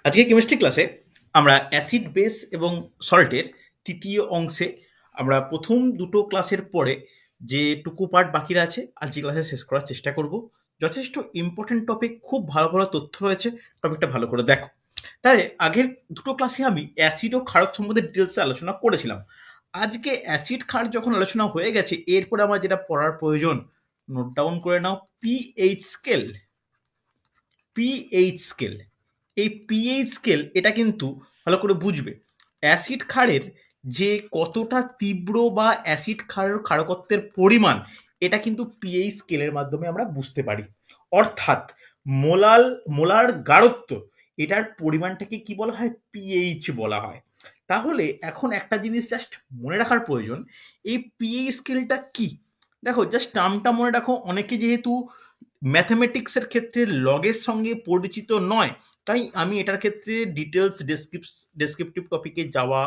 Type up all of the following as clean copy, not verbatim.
আজকে কেমিস্ট্রি ক্লাসে আমরা অ্যাসিড বেস এবং সল্টের তৃতীয় অংশে আমরা প্রথম দুটো ক্লাসের পরে যেটুকু পার্ট বাকি আছে আজকে ক্লাসে শেষ করার চেষ্টা করব। যথেষ্ট ইম্পর্টেন্ট টপিক, খুব ভালো ভালো তথ্য রয়েছে, টপিকটা ভালো করে দেখো। তাই আগের দুটো ক্লাসে আমি অ্যাসিড ও ক্ষারক সম্বন্ধে ডিটেলসে আলোচনা করেছিলাম। আজকে অ্যাসিড ক্ষার যখন আলোচনা হয়ে গেছে, এরপরে আমার যেটা পড়ার প্রয়োজন, নোট ডাউন করে নাও, পিএইচ স্কেল। পিএইচ স্কেল, এই পিএইচ স্কেল এটা কিন্তু ভালো করে বুঝবে। অ্যাসিড ক্ষারের যে কতটা তীব্র বা অ্যাসিড ক্ষারের ক্ষারকত্বের পরিমাণ, এটা কিন্তু পিএইচ স্কেলের মাধ্যমে আমরা বুঝতে পারি। অর্থাৎ মোলার গাঢ়ত্ব, এটার পরিমাণটাকে কি বলা হয়? পিএইচ বলা হয়। তাহলে এখন একটা জিনিস জাস্ট মনে রাখার প্রয়োজন, এই পিএইচ স্কেলটা কি। দেখো, জাস্ট টার্মটা মনে রাখো। অনেকে যেহেতু ম্যাথমেটিক্সের ক্ষেত্রে লগের সঙ্গে পরিচিত নয়, তাই আমি এটার ক্ষেত্রে ডিটেলস ডেসক্রিপটিভ টপিকে যাওয়া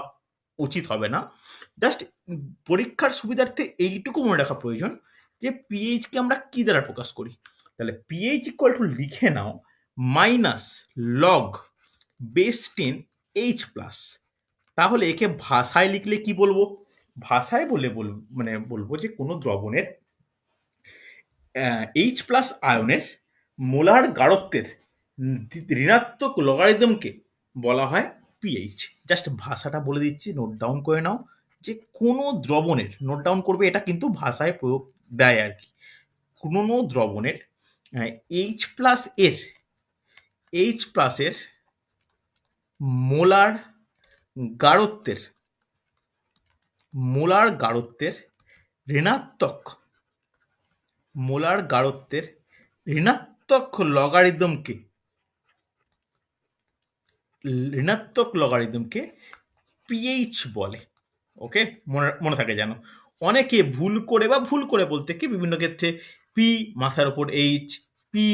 উচিত হবে না। জাস্ট পরীক্ষার সুবিধার্থে এইটুকু মনে রাখা প্রয়োজন যে পিএইচ কে আমরা কি দ্বারা প্রকাশ করি। তাহলে পিএইচ ইকুয়াল টু লিখে নাও minus log base 10 H plus. তাহলে একে ভাষায় লিখলে কি বলবো? ভাষায় বলবো যে কোনো দ্রবণের এইচ প্লাস আয়নের মোলার গাঢ়ত্বের ঋণাত্মক লগারিদমকে বলা হয় পিএইচ। জাস্ট ভাষাটা বলে দিচ্ছি, নোট ডাউন করে নাও। যে কোনো দ্রবণের, নোট ডাউন করবে, এটা কিন্তু ভাষায় প্রয়োগ দেয় আর কি। কোনো দ্রবণের এইচ প্লাস এর মোলার গাঢ়ত্বের ঋণাত্মক লগারিদমকে পিএইচ বলে। ওকে, মনে মনে থাকে যেন। অনেকে ভুল করে বলতে কি বিভিন্ন ক্ষেত্রে পি মাথার উপর এইচ, পি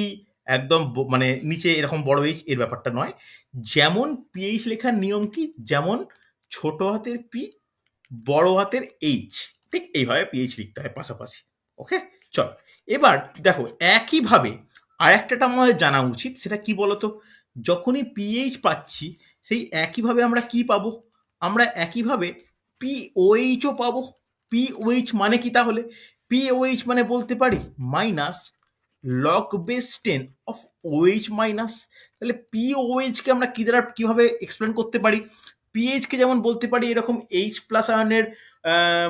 একদম মানে নিচে এরকম বড় এইচ, এর ব্যাপারটা নয়। যেমন পিএইচ লেখার নিয়ম কি, যেমন ছোট হাতের পি, বড় হাতের এইচ, ঠিক এইভাবে পিএইচ লিখতে হয় পাশাপাশি। ওকে, চল এবার দেখো, একইভাবে আর একটা আমাদের জানা উচিত, সেটা কি বলতো? যখনই পিএইচ পাচ্ছি, সেই একইভাবে আমরা কি পাবো? আমরা একইভাবে পিওএইচও পাবো। পিওএইচ মানে কি তাহলে? পিওএইচ মানে বলতে পারি minus log base 10 of OH minus. তাহলে পিওএইচ কে আমরা কি দ্বারা কিভাবে এক্সপ্লেন করতে পারি? পিএইচ কে যেমন বলতে পারি এরকম এইচ প্লাস আয়নের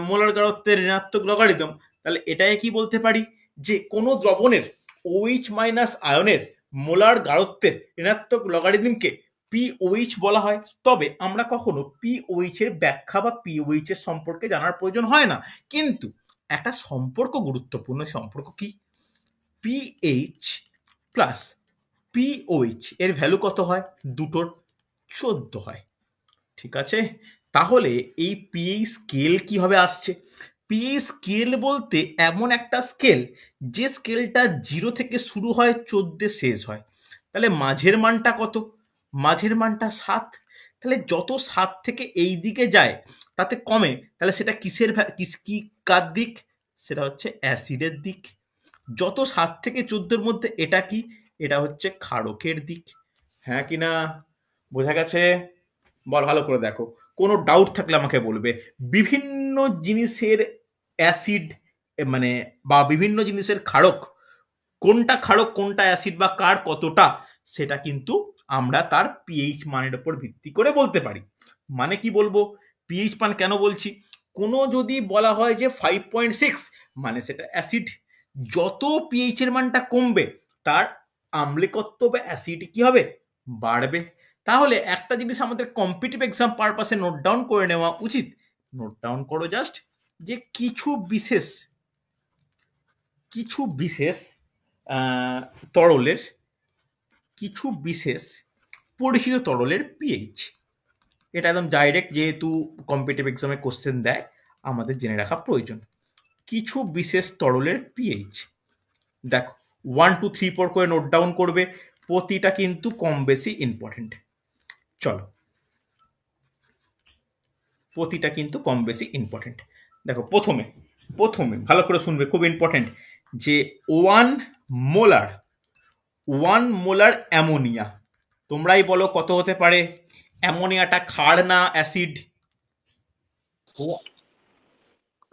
মোলার গাঢ়ত্বের ঋণাত্মক লগারিদম। তাহলে এটাই কি বলতে পারি যে কোনো দ্রবণের ওএইচ মাইনাস আয়নের মোলার গাঢ়ত্বের ঋণাত্মক লগারিদমকে পিওএইচ বলা হয়। তবে আমরা কখনো পিওএইচ এর ব্যাখ্যা বা পিওএইচ এর সম্পর্কে জানার প্রয়োজন হয় না, কিন্তু একটা সম্পর্ক গুরুত্বপূর্ণ। সম্পর্ক কি? পিএইচ প্লাস পিওএইচ এর ভ্যালু কত হয়? দুটোর 14 হয়। ঠিক আছে, তাহলে এই পিএইচ স্কেল কিভাবে আসছে? পিএইচ স্কেল বলতে এমন একটা স্কেল যে স্কেলটা 0 থেকে শুরু হয়, 14 শেষ হয়। তাহলে মাঝের মানটা কত? মাঝের মানটা 7। তাহলে যত 7 থেকে এই দিকে যায় তাতে কমে, তাহলে সেটা কি কার দিক? সেটা হচ্ছে অ্যাসিডের দিক। যত 7 থেকে 14-র মধ্যে, এটা কি? এটা হচ্ছে ক্ষারকের দিক। হ্যাঁ কি না? বোঝা গেছে? বল, ভালো করে দেখো। কোনো ডাউট থাকলে আমাকে বলবে। বিভিন্ন জিনিসের অ্যাসিড মানে বা বিভিন্ন জিনিসের ক্ষারক, কোনটা ক্ষারক কোনটা অ্যাসিড বা কার কতটা, সেটা কিন্তু আমরা তার পিএইচ মানের উপর ভিত্তি করে বলতে পারি। মানে কি বলবো? পিএইচ মান কেন বলছি? কোনো যদি বলা হয় যে 5.6, মানে সেটা অ্যাসিড। যত পিএইচ এর মানটা কমবে, তার আম্লিকত্ব বা অ্যাসিড কি হবে? বাড়বে। তাহলে একটা জিনিস আমাদের কম্পিটিটিভ এক্সাম পারপাসে নোট ডাউন করে নেওয়া উচিত। নোট ডাউন করো জাস্ট, যে কিছু বিশেষ তরলের, কিছু বিশেষ পরিচিত তরলের পিএইচ। এটা একদম ডাইরেক্ট, যেহেতু কম্পিটিটিভ এক্সামে কোশ্চেন দেয়, আমাদের জেনে রাখা প্রয়োজন। কিছু বিশেষ তরলের পিএইচ দেখো, 1 2 3 4 করে নোট ডাউন করবে। প্রতিটা কিন্তু কম বেশি ইম্পর্টেন্ট। চলো, প্রতিটা কিন্তু কম বেশি ইম্পর্টেন্ট। দেখো, প্রথমে ভালো করে শুনবে, খুব ইম্পর্টেন্ট, যে 1 মোলার অ্যামোনিয়া তোমরাই বলো কত হতে পারে? অ্যামোনিয়াটা ক্ষার না অ্যাসিড?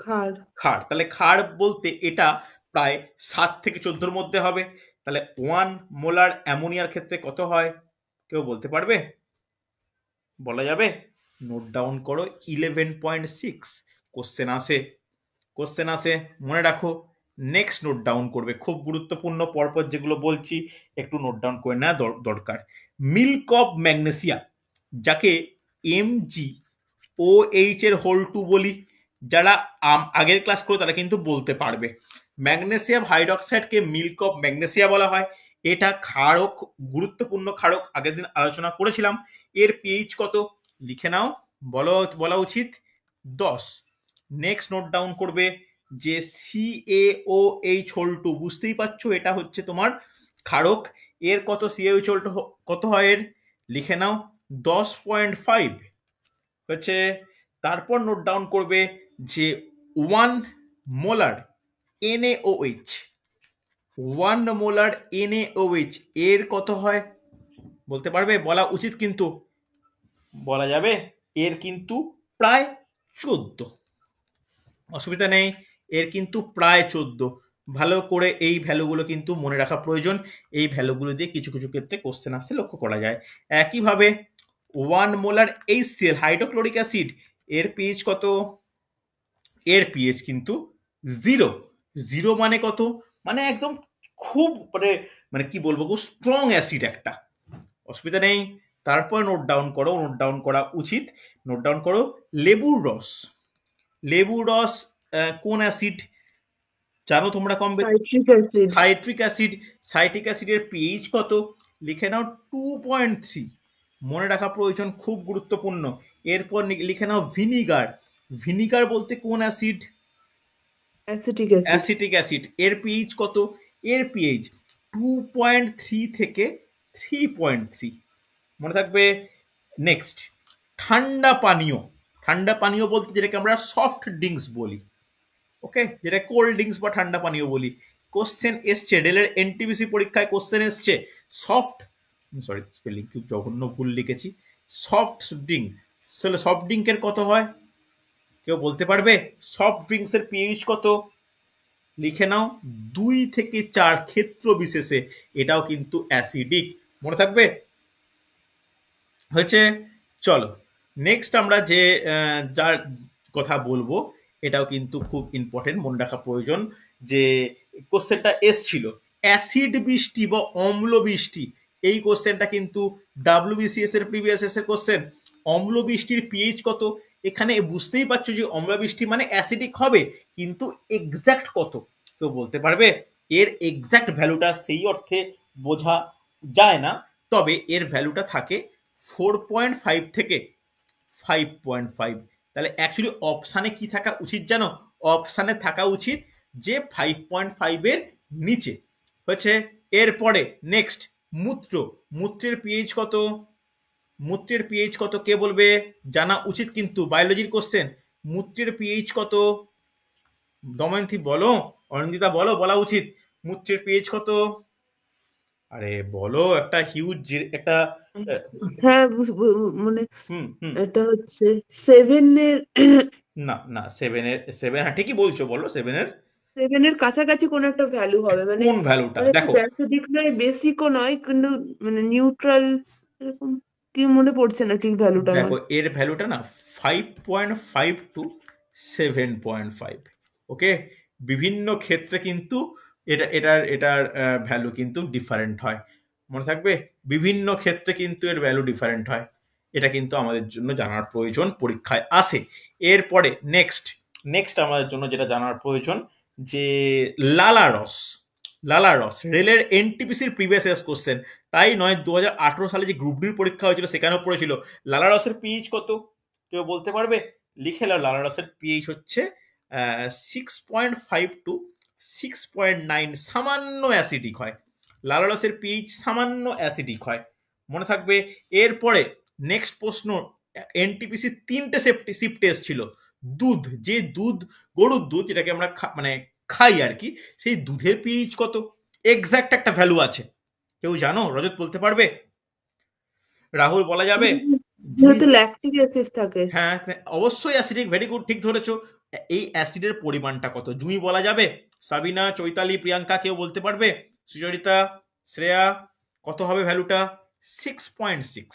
খার। ক্ষার। তাহলে ক্ষার বলতে এটা প্রায় 7 থেকে 14 মধ্যে হবে। তাহলে 1 মোলার অ্যামোনিয়ার ক্ষেত্রে কত হয়? কেউ বলতে পারবে? বলা যাবে? নোট ডাউন করো 11.6। কোশ্চেন আসে, কোশ্চেন আসে, মনে রাখো। নেক্সট নোট ডাউন করবে, খুব গুরুত্বপূর্ণ, পরপর যেগুলো বলছি একটু নোট ডাউন করে নেওয়া দরকার। মিল্ক অফ ম্যাগনেসিয়া, যাকে এমজি ও এইচ এর হোল টু বলি, যারা আগের ক্লাস করে তারা কিন্তু বলতে পারবে। ম্যাগনেসিয়াম হাইড্রক্সাইডকে মিল্ক অফ ম্যাগনেসিয়া বলা হয়। এটা ক্ষারক, গুরুত্বপূর্ণ ক্ষারক, আগের দিন আলোচনা করেছিলাম। এর পিএইচ কত লিখে নাও, বলা উচিত 10। নেক্সট নোট ডাউন করবে যে CaOH হোল টু, বুঝতেই পারছো এটা হচ্ছে তোমার ক্ষারক। এর কত CaOH হোল টু কত হয় এর, লিখে নাও 10.5 হচ্ছে। তারপর নোট ডাউন করবে যে 1 মোলার NaOH, 1 মোলার NaOH এর কত হয় বলতে পারবে? বলা উচিত কিন্তু, বলা যাবে? এর কিন্তু প্রায় 14। অসুবিধা নেই, এর কিন্তু প্রায় 14। ভালো করে এই ভ্যালুগুলো কিন্তু মনে রাখা প্রয়োজন। এই ভ্যালুগুলো দিয়ে কিছু কিছু ক্ষেত্রে কোশ্চেন আসতে লক্ষ্য করা যায়। একইভাবে 1 মোলার HCl হাইড্রোক্লোরিক অ্যাসিড, এর পিএইচ কত? এর পিএইচ কিন্তু 0। 0 মানে কত? মানে একদম খুব মানে মানে কি বলবো, খুব স্ট্রং অ্যাসিড একটা। অসুবিধা নেই। তারপর নোট ডাউন করো, নোট ডাউন করা উচিত। নোট ডাউন করো লেবুর রস। লেবুর রস কোন অ্যাসিড জানো তোমরা কম বেশি? Citric acid. Citric acid. Citric অ্যাসিডের পিএইচ কত লিখে নাও 2.3। মনে রাখা প্রয়োজন, খুব গুরুত্বপূর্ণ। এরপর লিখে নাও ভিনিগার। ভিনিগার বলতে কোন acid? Acetic acid. Acetic acid. এর পিএইচ কত? এর পিএইচ 2.3 থেকে 3.3, মনে থাকবে। নেক্সট, ঠান্ডা পানীয়। ঠান্ডা পানীয় বলতে যেটাকে আমরা সফট ড্রিঙ্কস বলি, ওকে, যেটা কোল্ড ড্রিঙ্কস বা ঠান্ডা পানীয় বলি। কোশ্চেন এসছে ডেলের এনটিপিসি পরীক্ষায়, কোশ্চেন এসছে সফট, সরি স্পেলিং খুব জঘন্য ভুল লিখেছি, সফট ড্রিঙ্ক। সফট ড্রিঙ্কের কত হয় কেউ বলতে পারবে? সফট ড্রিঙ্কস এর পিএইচ কত লিখে নাও 2 থেকে 4 ক্ষেত্র বিশেষে। এটাও কিন্তু অ্যাসিডিক, মনে থাকবে। হয়েছে। চলো নেক্সট আমরা যে যার কথা বলবো এটাও কিন্তু খুব ইম্পর্টেন্ট, মনে রাখা প্রয়োজন। যে কোশ্চেনটা এসছিল অ্যাসিড বৃষ্টি বা অম্ল বৃষ্টি, এই কোশ্চেনটা কিন্তু ডাব্লিউবিসিএস এর প্রিভিয়াস এর কোশ্চেন। অম্ল বৃষ্টির পিএইচ কত? এখানে বুঝতেই পারছো যে অম্ল বৃষ্টি মানে অ্যাসিডিক হবে, কিন্তু এক্সাক্ট কত কেউ বলতে পারবে? এর এক্সাক্ট ভ্যালুটা সেই অর্থে বোঝা যায় না, তবে এর ভ্যালুটা থাকে 4.5 থেকে 5.5। তাহলে অ্যাকচুয়ালি অপশানে কি থাকা উচিত জানো? অপশানে থাকা উচিত যে 5.5 এর নিচে। হচ্ছে। এরপরে নেক্সট মূত্র। মূত্রের পিএইচ কত? মূত্রের পিএইচ কত কে বলবে? জানা উচিত কিন্তু, বায়োলজির কোশ্চেন। মূত্রের পিএইচ কত? দময়ন্তী বলো, অনিন্দিতা বলো, বলা উচিত। মূত্রের পিএইচ কত? আরে বলো, একটা হিউজ একটা হ্যাঁ, মানে হুম হুম। এটা হচ্ছে 7 এর। না না, 7 হ্যাঁ ঠিকই বলছো, বলো 7 এর 7 এর কাছাকাছি কোন একটা ভ্যালু হবে, মানে কোন ভ্যালুটা মানে দেখো। খুব অ্যাসিডিক নয়, বেসিকও নয়, কিন্তু মানে নিউট্রাল এরকম। কি মনে পড়ছে না ঠিক ভ্যালুটা আমার। দেখো এর ভ্যালুটা না 5.5 টু 7.5। ওকে, বিভিন্ন ক্ষেত্রে কিন্তু এটার ভ্যালু কিন্তু ডিফারেন্ট হয়, মনে থাকবে। বিভিন্ন ক্ষেত্রে কিন্তু এর ভ্যালু ডিফারেন্ট হয়, এটা কিন্তু আমাদের জন্য জানার প্রয়োজন, পরীক্ষায় আসে। এরপরে নেক্সট, আমাদের জন্য যেটা জানার প্রয়োজন যে লালারস। লালারস রেলের এনটিপিসির প্রিভিয়াস ইয়ার্স কোশ্চেন, তাই নয় 2018 সালে যে গ্রুপ ডির পরীক্ষা হয়েছিল সেখানেও পড়েছিল। লালারসের পিএইচ কত কেউ বলতে পারবে? লিখে নাও, লালারসের পিএইচ হচ্ছে 6.5 টু 6.9, সামান্য অ্যাসিডিক হয়। লালারসের পিএইচ সামান্য অ্যাসিডিক হয়, মনে থাকবে। এরপরে নেক্সট প্রশ্ন, এনটিপিসি 3টে শিফট টেস্ট ছিল। দুধ, যে দুধ, গরুর দুধ যেটাকে আমরা মানে খাই আর কি, সেই দুধের পিএইচ কত? এক্সাক্ট একটা ভ্যালু আছে, কেউ জানো? রজত বলতে পারবে? রাহুল বলা যাবে? জুঁই, যেহেতু ল্যাকটিক অ্যাসিড থাকে। হ্যাঁ অবশ্যই অ্যাসিডিক, ভেরি গুড, ঠিক ধরেছো। এই অ্যাসিডের পরিমাণটা কত জুঁই বলা যাবে? সাবিনা, চৈতালি, প্রিয়াঙ্কা কেউ বলতে পারবে? সুচরিতা, শ্রেয়া, কত হবে ভ্যালুটা? 6.6,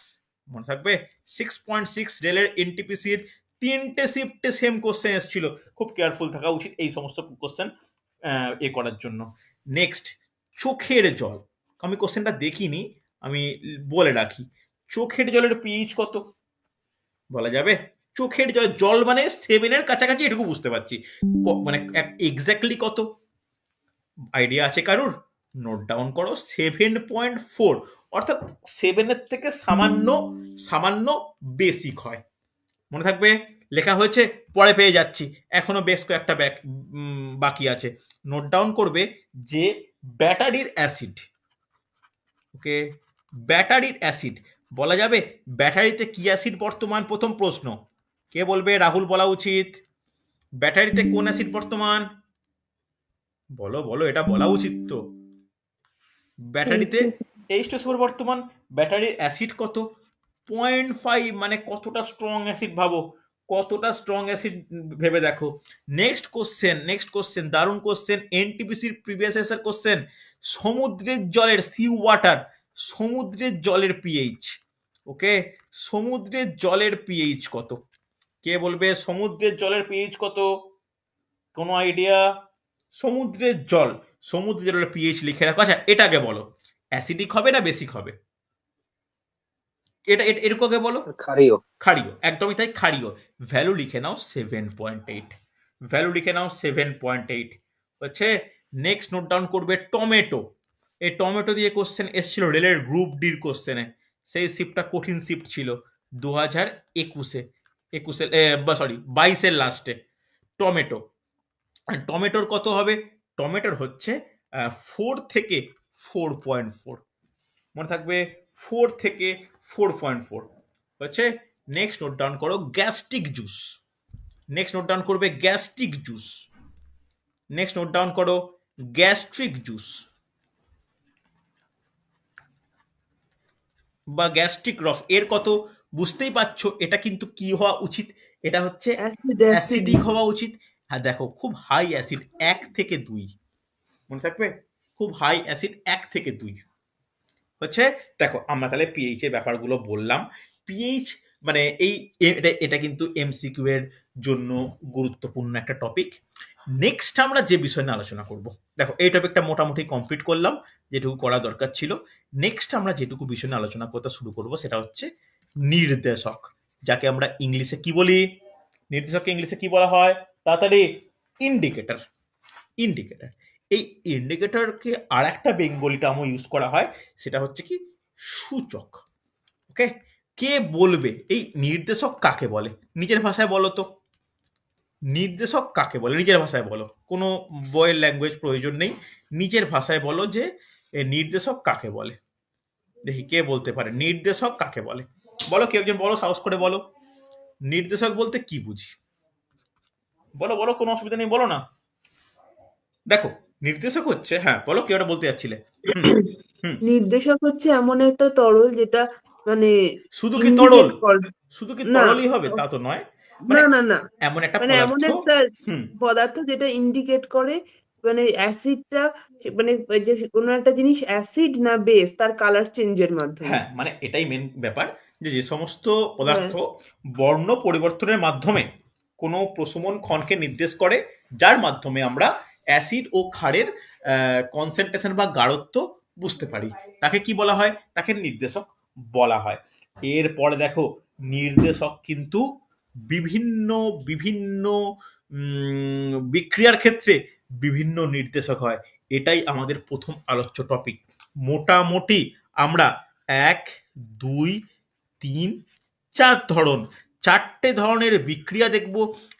মনে থাকবে? 6.6। রেলের এনটিপিসির 3টে শিফটে সেম কোশ্চেন এসেছিল, খুব কেয়ারফুল থাকা উচিত এই সমস্ত কোশ্চেন এ করার জন্য। নেক্সট, চোখের জল। আমি কোশ্চেনটা দেখিনি, আমি বলে রাখি। চোখের জলের পিএইচ কত বলা যাবে? চোখের জল, জল মানে 7-এর কাছাকাছি, এটুকু বুঝতে পারছি, মানে এক্স্যাক্টলি কত আইডিয়া আছে কারুর? নোট ডাউন করো, 7.4, অর্থাৎ 7-এর থেকে সামান্য সামান্য বেসিক হয়। মনে থাকবে? লেখা হয়েছে, পরে পেয়ে যাচ্ছি, এখনো বেশ কয়েকটা বাকি আছে। নোট ডাউন করবে যে ব্যাটারির অ্যাসিড, ওকে, ব্যাটারির অ্যাসিড বলা যাবে? ব্যাটারিতে কি অ্যাসিড বর্তমান? প্রথম প্রশ্ন কে বলবে? রাহুল বলা উচিত। ব্যাটারিতে কোন অ্যাসিড বর্তমান? বলো বলো, এটা বলা উচিত তো। ব্যাটারিতে H2SO4 বর্তমান। ব্যাটারির অ্যাসিড কত? 0.5, মানে কতটা স্ট্রং অ্যাসিড ভাবো, কতটা স্ট্রং অ্যাসিড ভেবে দেখো। নেক্সট কোশ্চেন, দারুণ কোশ্চেন, এনটিপিসির প্রিভিয়াস এর কোশ্চেন। সমুদ্রের জলের, সি ওয়াটার, সমুদ্রের জলের পিএইচ, ওকে, সমুদ্রের জলের পিএইচ কত? কে বলবে সমুদ্রের জলের পিএইচ কত? কোনো আইডিয়া? সমুদ্রের জল, সমুদ্রের জলের পিএইচ লিখে রাখো। আচ্ছা এটাকে বলো, অ্যাসিডিক হবে না বেসিক হবে? এটা এরকম বলো। ক্ষারীয়। ক্ষারীয়, একদমই তাই, ক্ষারীয়। ভ্যালু লিখে নাও 7.8, ভ্যালু লিখে নাও 7.8 হচ্ছে। নেক্সট নোট ডাউন করবে টমেটো। এই টমেটো দিয়ে কোশ্চেন এসেছিল রেলের গ্রুপ ডির কোশ্চেনে, সেই শিফটটা কঠিন শিফট ছিল 2021-এ, সরি 22-এর লাস্টে। টমেটো, টমেটোর কত হবে? টমেটোর হচ্ছে 4 থেকে 4.4, মনে থাকবে? 4 থেকে 4.4 হচ্ছে। নেক্সট নোট ডাউন করো gastric juice. Next note down করবে gastric juice. Next note down করো গ্যাস্ট্রিক জুস বা গ্যাস্ট্রিক রস, এর কত? বুঝতেই পারছো এটা কিন্তু কি হওয়া উচিত? এটা হচ্ছে অ্যাসিড অ্যাসিডিক হওয়া উচিত। হ্যাঁ দেখো, খুব হাই অ্যাসিড 1 থেকে 2, মনে থাকবে? খুব হাই অ্যাসিড 1 থেকে 2 হচ্ছে। দেখো আমরা তাহলে পিএইচ এর ব্যাপারগুলো বললাম। পিএইচ মানে এটা কিন্তু এমসিকিউ এর জন্য গুরুত্বপূর্ণ একটা টপিক। নেক্সট আমরা যে বিষয় নিয়ে আলোচনা করব, দেখো এই টপিকটা মোটামুটি কমপ্লিট করলাম, যেটুকু করা দরকার ছিল। নেক্সট আমরা যেটুকু বিষয় নিয়ে আলোচনা করতে শুরু করব সেটা হচ্ছে নির্দেশক, যাকে আমরা ইংলিশে কি বলি? নির্দেশককে ইংলিশে কি বলা হয়? তাড়াতাড়ি, ইন্ডিকেটর। ইন্ডিকেটর, এই ইন্ডিকেটরকে আর একটা বেঙ্গলি টার্মও ইউজ করা হয়, সেটা হচ্ছে কি? সূচক। ওকে, কে বলবে এই নির্দেশক কাকে বলে? নিজের ভাষায় বলো তো, নির্দেশক কাকে বলে? নিজের ভাষায় বলো, কোনো বইয়ের ল্যাঙ্গুয়েজ প্রয়োজন নেই, নিজের ভাষায় বলো যে নির্দেশক কাকে বলে। দেখি কে বলতে পারে নির্দেশক কাকে বলে। বলো, কেউ একজন বলো, সাহস করে বলো, নির্দেশক বলতে কি বুঝি? বলো বলো, কোনো অসুবিধা নেই, বলো না। দেখো নির্দেশক হচ্ছে, হ্যাঁ বলো, কেউ একটা বলতে যাচ্ছিলে। হুম হুম। নির্দেশক হচ্ছে এমন একটা তরল যেটা মানে শুধু কি তরল? ইন্ডিকেট করে। শুধু কি না, তরলই হবে তা তো নয়, মানে না, না, না, এমন একটা মানে এমন পদার্থ। একটা হুম, পদার্থ যেটা ইন্ডিকেট করে মানে অ্যাসিডটা, মানে ওই যে কোনো একটা জিনিস অ্যাসিড না বেস তার কালার চেঞ্জের মাধ্যমে। হ্যাঁ মানে এটাই মেন ব্যাপার, যে যে সমস্ত হ্যাঁ, পদার্থ বর্ণ পরিবর্তনের মাধ্যমে কোনো প্রশমন ক্ষণকে নির্দেশ করে, যার মাধ্যমে আমরা অ্যাসিড ও ক্ষারের কনসেন্ট্রেশন বা গাঢ়ত্ব বুঝতে পারি, তাকে কি বলা হয়? তাকে নির্দেশক বলা হয়। এরপরে দেখো, নির্দেশক কিন্তু বিভিন্ন বিভিন্ন বিক্রিয়ার ক্ষেত্রে বিভিন্ন নির্দেশক হয়। এটাই আমাদের প্রথম আলোচ্য টপিক। মোটামুটি আমরা 1, 2, 3, 4 ধরন, 4টে ধরনের বিক্রিয়া দেখব।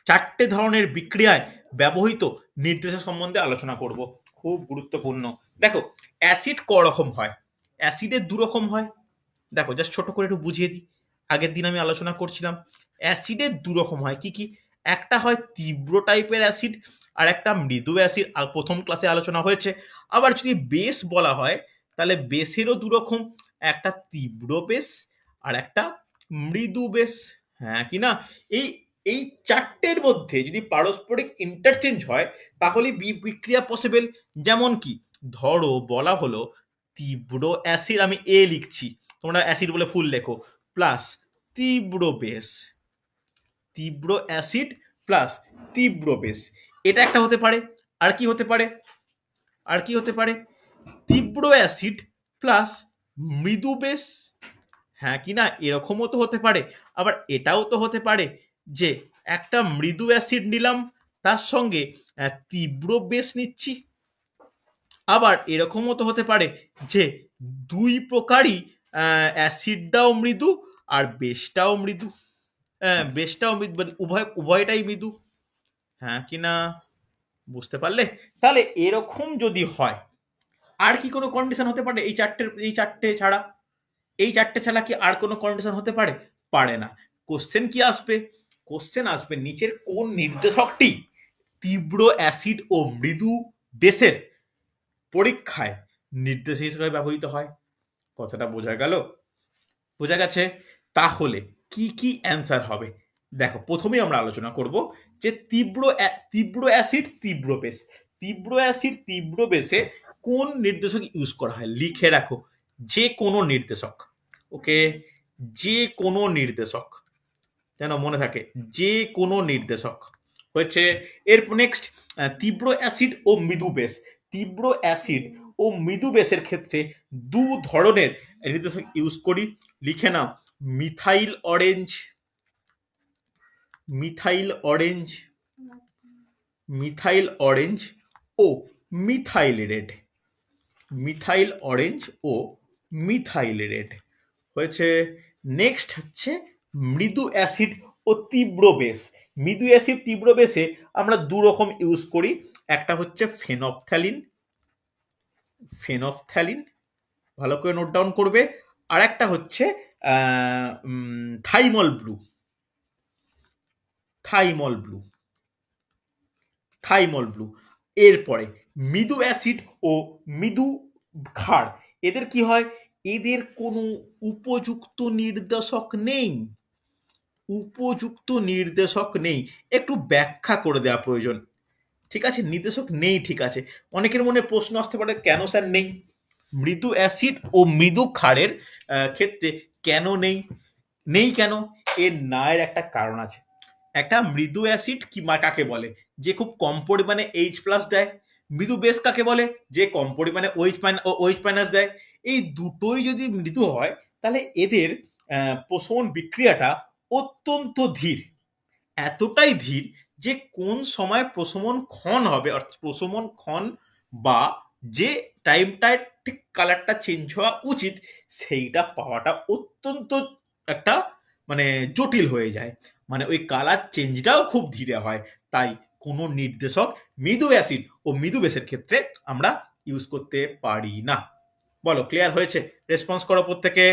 4টে ধরনের বিক্রিয়ায় ব্যবহৃত নির্দেশক সম্বন্ধে আলোচনা করব, খুব গুরুত্বপূর্ণ। দেখো অ্যাসিড ক রকম হয়? অ্যাসিডের 2 রকম হয়। দেখো জাস্ট ছোট করে একটু বুঝিয়ে দিই, আগের দিন আমি আলোচনা করছিলাম। অ্যাসিডের 2 রকম হয়, কি কি? একটা হয় তীব্র টাইপের অ্যাসিড, আর একটা মৃদু অ্যাসিড, আর প্রথম ক্লাসে আলোচনা হয়েছে। আবার যদি বেস বলা হয়, তাহলে বেসেরও 2 রকম, একটা তীব্র বেস আর একটা মৃদু বেস। হ্যাঁ কি না? এই এই চারটের মধ্যে যদি পারস্পরিক ইন্টারচেঞ্জ হয় তাহলে বিক্রিয়া পসিবল। যেমন কি ধরো বলা হলো তীব্র অ্যাসিড, আমি এ লিখছি, তোমরা অ্যাসিড বলে ফুল লেখো, প্লাস তীব্র বেস, তীব্র অ্যাসিড প্লাস তীব্র বেস, এটা একটা হতে পারে। আর কি হতে পারে? আর কি হতে পারে? তীব্র অ্যাসিড প্লাস মৃদু বেস। হ্যাঁ কি না? এরকমও তো হতে পারে। আবার এটাও তো হতে পারে যে একটা মৃদু অ্যাসিড নিলাম, তার সঙ্গে তীব্র বেস নিচ্ছি। আবার এরকমও তো হতে পারে যে দুই প্রকারই অ্যাসিডটাও মৃদু আর বেসটাও মৃদু, বেসটাও মৃদু, মানে উভয়টাই মৃদু। হ্যাঁ কি না? বুঝতে পারলে? তাহলে এরকম যদি হয়, আর কি কোনো কন্ডিশন হতে পারে এই চারটে ছাড়া? এই চারটে ছাড়া কি আর কোনো কন্ডিশন হতে পারে? পারে না। কোশ্চেন কি আসবে? কোশ্চেন আসবে নিচের কোন নির্দেশকটি তীব্র অ্যাসিড ও মৃদু বেসের পরীক্ষায় নির্দেশ হিসেবে ব্যবহৃত হয়। কথাটা বোঝা গেল? বোঝা গেছে? তাহলে কি কি অ্যান্সার হবে? দেখো, প্রথমেই আমরা আলোচনা করব যে তীব্র অ্যাসিড তীব্র বেস, তীব্র অ্যাসিড তীব্র বেসে কোন নির্দেশক ইউজ করা হয়। লিখে রাখো, যে কোনো নির্দেশক। ওকে, যে কোনো নির্দেশক, যেন মনে থাকে, যে কোনো নির্দেশক হচ্ছে। এর নেক্সট, তীব্র অ্যাসিড ও মৃদু বেস। তীব্র অ্যাসিড ও মৃদু বেসের ক্ষেত্রে দু ধরনের নির্দেশক ইউজ করি। লিখে নাও, methyl orange, methyl orange, methyl orange ও মিথাইল রেড, মিথাইল অরেঞ্জ ও মিথাইল রেড হয়েছে। নেক্সট হচ্ছে মৃদু অ্যাসিড ও তীব্র বেস। মৃদু অ্যাসিড তীব্র বেসে আমরা দু রকম ইউজ করি। একটা হচ্ছে ফেনফথ্যালিন, ফেনফথ্যালিন, ভালো করে নোট ডাউন করবে। আর একটা হচ্ছে thymol blue, thymol blue, thymol blue. এরপরে মৃদু অ্যাসিড ও মৃদু ক্ষার, এদের কি হয়? এদের কোনো উপযুক্ত নির্দেশক নেই, উপযুক্ত নির্দেশক নেই। একটু ব্যাখ্যা করে দেওয়া প্রয়োজন। ঠিক আছে, নির্দেশক নেই, ঠিক আছে। অনেকের মনে প্রশ্ন আসতে পারে, কেন স্যার নেই? মৃদু অ্যাসিড ও মৃদু ক্ষারের ক্ষেত্রে কেন নেই? নেই কেন? এর না এর একটা কারণ আছে। একটা মৃদু অ্যাসিড কি কাকে বলে? যে খুব কম পরিমাণে এইচ প্লাস দেয়। মৃদু বেস কাকে বলে? যে কম পরিমাণে ওইচ মাইনাস দেয়। এই দুটোই যদি মৃদু হয় তাহলে এদের প্রশমন বিক্রিয়াটা অত্যন্ত ধীর, এতটাই ধীর যে কোন সময় প্রশমন ক্ষণ হবে, অর্থাৎ প্রশমন ক্ষণ বা যে টাইমটায় ঠিক কালারটা চেঞ্জ হওয়া উচিত, সেইটা পাওয়াটা অত্যন্ত একটা মানে জটিল হয়ে যায়। মানে ওই কালার চেঞ্জটাও খুব ধীরে হয়। তাই কোনো নির্দেশক মৃদু অ্যাসিড ও মৃদু বেসের ক্ষেত্রে আমরা ইউজ করতে পারি না। বলো, ক্লিয়ার হয়েছে? রেসপন্স করো প্রত্যেকে।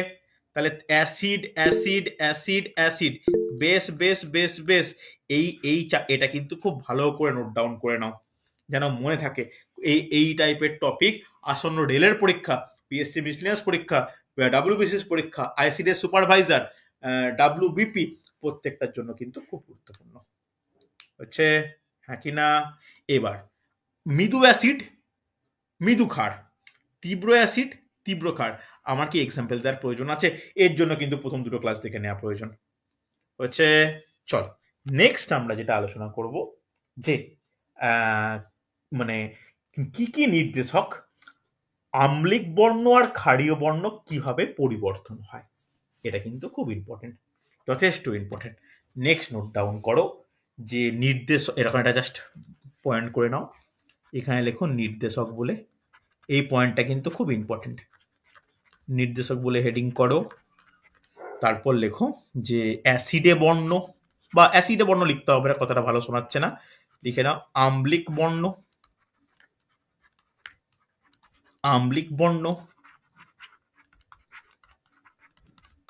তাহলে acid acid acid acid, base base base base, এটা কিন্তু খুব ভালো করে নোট ডাউন করে নাও, যেন মনে থাকে। এই টাইপের টপিক আসন্ন রেলের পরীক্ষা, পিএসসি মিসলিনিয়াস পরীক্ষা, ডাব্লিউবিসিএস পরীক্ষা, আইসিডিএস সুপারভাইজার, ডাব্লিউবিপি, প্রত্যেকটার জন্য কিন্তু খুব গুরুত্বপূর্ণ হচ্ছে। হ্যাঁ কি না? এবার মৃদু অ্যাসিড মৃদু ক্ষার, তীব্র অ্যাসিড তীব্র ক্ষার, আমার কি এক্সাম্পল দেওয়ার প্রয়োজন আছে? এর জন্য কিন্তু প্রথম দুটো ক্লাস দেখে নেওয়া প্রয়োজন হচ্ছে। চল, নেক্সট আমরা যেটা আলোচনা করব যে মানে কি কি নির্দেশক আম্লিক বর্ণ আর ক্ষারীয় বর্ণ কিভাবে পরিবর্তন হয়। এটা কিন্তু খুব ইম্পর্টেন্ট, যথেষ্ট ইম্পর্টেন্ট। নেক্সট নোট ডাউন করো যে নির্দেশ, এরকম একটা জাস্ট পয়েন্ট করে নাও, এখানে লেখো নির্দেশক বলে। এই পয়েন্টটা কিন্তু খুব ইম্পর্টেন্ট। নির্দেশক বলে হেডিং করো, তারপর লেখো যে অ্যাসিডে বর্ণ, বা অ্যাসিডে বর্ণ লিখতে হবে না, কথাটা ভালো শোনাচ্ছে না, লিখে নাও আম্লিক বর্ণ, আম্লিক বর্ণ,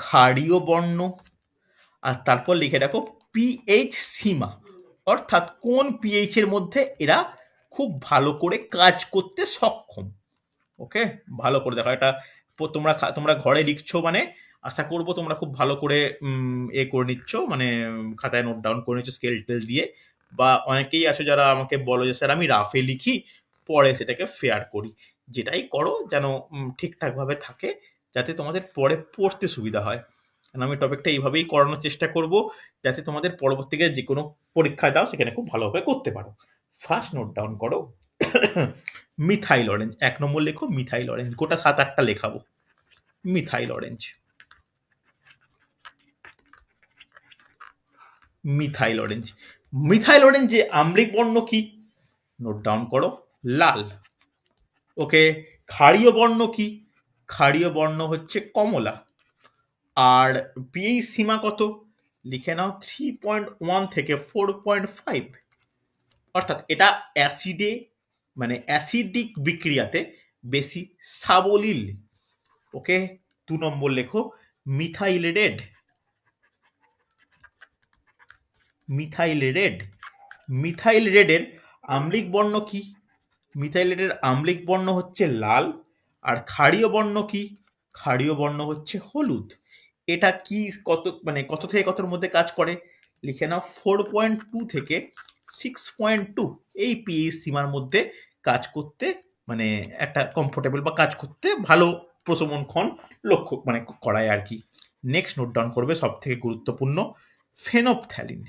ক্ষারীয় বর্ণ, আর তারপর লিখে রাখো পিএইচ সীমা, অর্থাৎ কোন পিএইচ এর মধ্যে এরা খুব ভালো করে কাজ করতে সক্ষম। ওকে, ভালো করে দেখো। এটা তোমরা ঘরে লিখছো মানে আশা করব তোমরা খুব ভালো করে এ করে নিচ্ছ, মানে খাতায় নোট ডাউন করে নিচ্ছ স্কেল টেল দিয়ে। বা অনেকেই আছো যারা আমাকে বলো যে স্যার আমি রাফে লিখি, পরে সেটাকে ফেয়ার করি। যেটাই করো যেন ঠিকঠাকভাবে থাকে, যাতে তোমাদের পরে পড়তে সুবিধা হয়। কারণ আমি টপিকটা এইভাবেই করানোর চেষ্টা করব, যাতে তোমাদের পরবর্তীকালে যে কোনো পরীক্ষায় দাও সেখানে খুব ভালোভাবে করতে পারো। ফার্স্ট নোট ডাউন করো মিথাইল অরেঞ্জ। ১ নম্বর লেখো মিথাইল অরেঞ্জ, গোটা ৭-৮টা লেখাবো। Methyl orange, methyl orange. Methyl অরেঞ্জে আম্লিক বর্ণ কি? নোট ডাউন করো লাল। ওকে, ক্ষারীয় বর্ণ কি? ক্ষারীয় বর্ণ হচ্ছে কমলা। আর পিএইচ সীমা কত? লিখে নাও 3.1 থেকে 4.5। অর্থাৎ এটা অ্যাসিডে, মানে অ্যাসিডিক বিক্রিয়াতে বেশি সাবলীল। ওকে, ২ নম্বর লেখো methyl red. Methyl red, methyl রেডের আম্লিক বর্ণ কি? মিথাইল রেডের আম্লিক বর্ণ হচ্ছে লাল। আর ক্ষারীয় বর্ণ কি? ক্ষারীয় বর্ণ হচ্ছে হলুদ। এটা কি কত, মানে কত থেকে কতর মধ্যে কাজ করে? লিখে নাও 4.2 থেকে 6.2। এই পিএইচ সীমার মধ্যে কাজ করতে, মানে একটা কমফোর্টেবল বা কাজ করতে ভালো প্রশমন ক্ষণ লক্ষ্য মানে করায় আর কি। নেক্সট নোট ডাউন করবে সব থেকে গুরুত্বপূর্ণ ফেনপথ্যালিন।